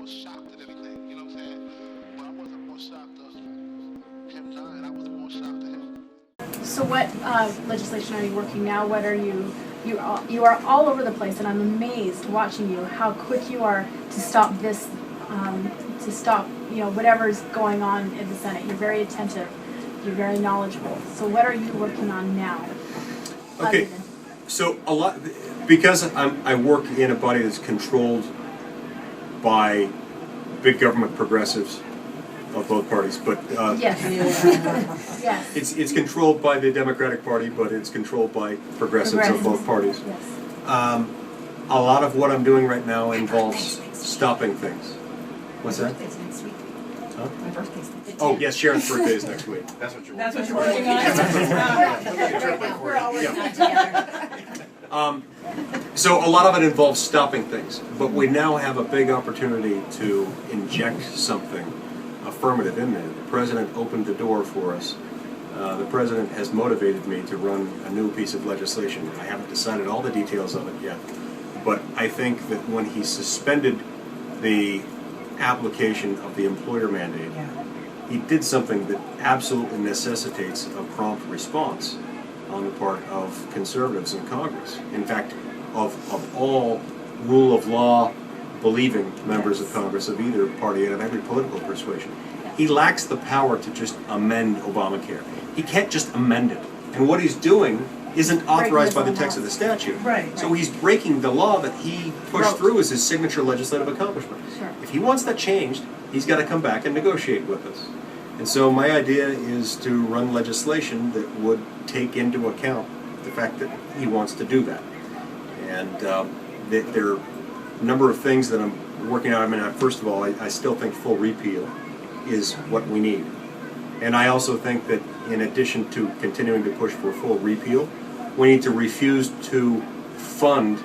more shocked at anything. You know what I'm saying? But I wasn't more shocked of him dying. I was more shocked at him. So what legislation are you working now? What are you are all over the place, and I'm amazed watching you how quick you are to stop this, to stop whatever's going on in the Senate. You're very attentive. You're very knowledgeable. So what are you working on now? Okay, so a lot because I work in a body that's controlled by big government progressives of both parties, but yes, yes, it's controlled by the Democratic Party, but it's controlled by progressives of both parties. Yes. A lot of what I'm doing right now involves stopping things. What's that? My birthday's next week. Huh? My birthday's next week. Oh yes, Sharon's birthday is next week. That's what you're That's what working you're working on. We're all working on together. So a lot of it involves stopping things, but we now have a big opportunity to inject something affirmative in there. The president opened the door for us. The president has motivated me to run a new piece of legislation. I haven't decided all the details of it yet, but I think that when he suspended the application of the employer mandate, he did something that absolutely necessitates a prompt response on the part of conservatives in Congress. In fact, of all rule of law believing members of Congress of either party and of every political persuasion. He lacks the power to just amend Obamacare. He can't just amend it. And what he's doing isn't authorized by the text of the statute. Right. So he's breaking the law that he pushed through as his signature legislative accomplishment. Sure. If he wants that changed, he's got to come back and negotiate with us. And so my idea is to run legislation that would take into account the fact that he wants to do that. And there are a number of things that I'm working on. I mean, first of all, I still think full repeal is what we need. And I also think that in addition to continuing to push for full repeal, we need to refuse to fund,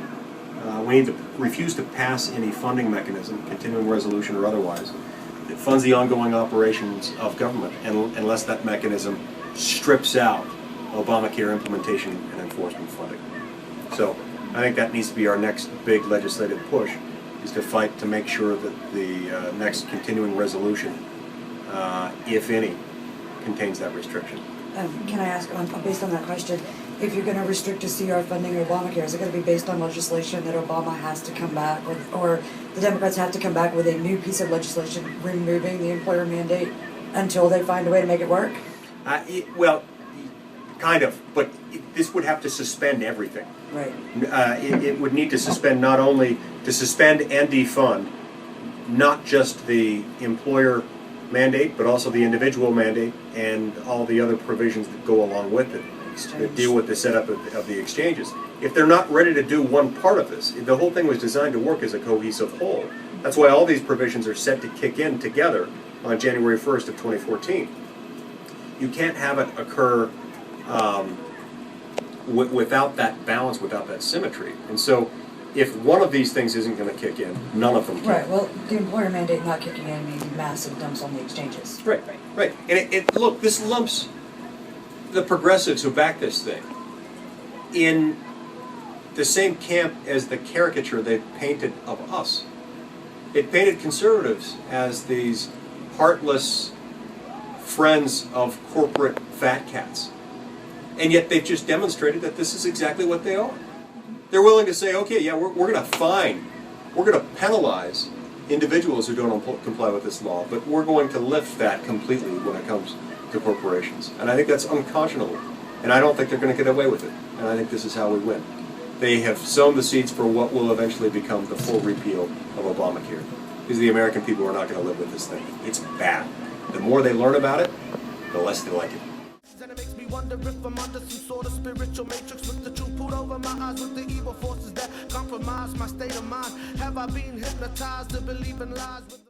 we need to refuse to pass any funding mechanism, continuing resolution or otherwise, that funds the ongoing operations of government unless that mechanism strips out Obamacare implementation and enforcement funding. So I think that needs to be our next big legislative push, is to fight to make sure that the next continuing resolution, if any, contains that restriction. Can I ask, based on that question, if you're going to restrict to CR funding of Obamacare, is it going to be based on legislation that Obama has to come back with, or the Democrats have to come back with a new piece of legislation removing the employer mandate until they find a way to make it work? Well, kind of, but this would have to suspend everything. Right. It would need to suspend not only to suspend and defund not just the employer mandate, but also the individual mandate and all the other provisions that go along with it that deal with the setup of the exchanges. If they're not ready to do one part of this, the whole thing was designed to work as a cohesive whole. That's why all these provisions are set to kick in together on January 1st of 2014. You can't have it occur without that balance, without that symmetry. And so if one of these things isn't going to kick in, none of them can. Right, well, the employer mandate not kicking in means massive dumps on the exchanges. Right. And look, this lumps the progressives who back this thing in the same camp as the caricature they've painted of us. It painted conservatives as these heartless friends of corporate fat cats. And yet they've just demonstrated that this is exactly what they are. They're willing to say, okay, yeah, we're going to fine, we're going to penalize individuals who don't comply with this law, but we're going to lift that completely when it comes to corporations. And I think that's unconscionable. And I don't think they're going to get away with it. And I think this is how we win. They have sown the seeds for what will eventually become the full repeal of Obamacare. Because the American people are not going to live with this thing. It's bad. The more they learn about it, the less they like it. And it makes me wonder if I'm under some sort of spiritual matrix with the truth pulled over my eyes with the evil forces that compromise my state of mind. Have I been hypnotized to believe in lies?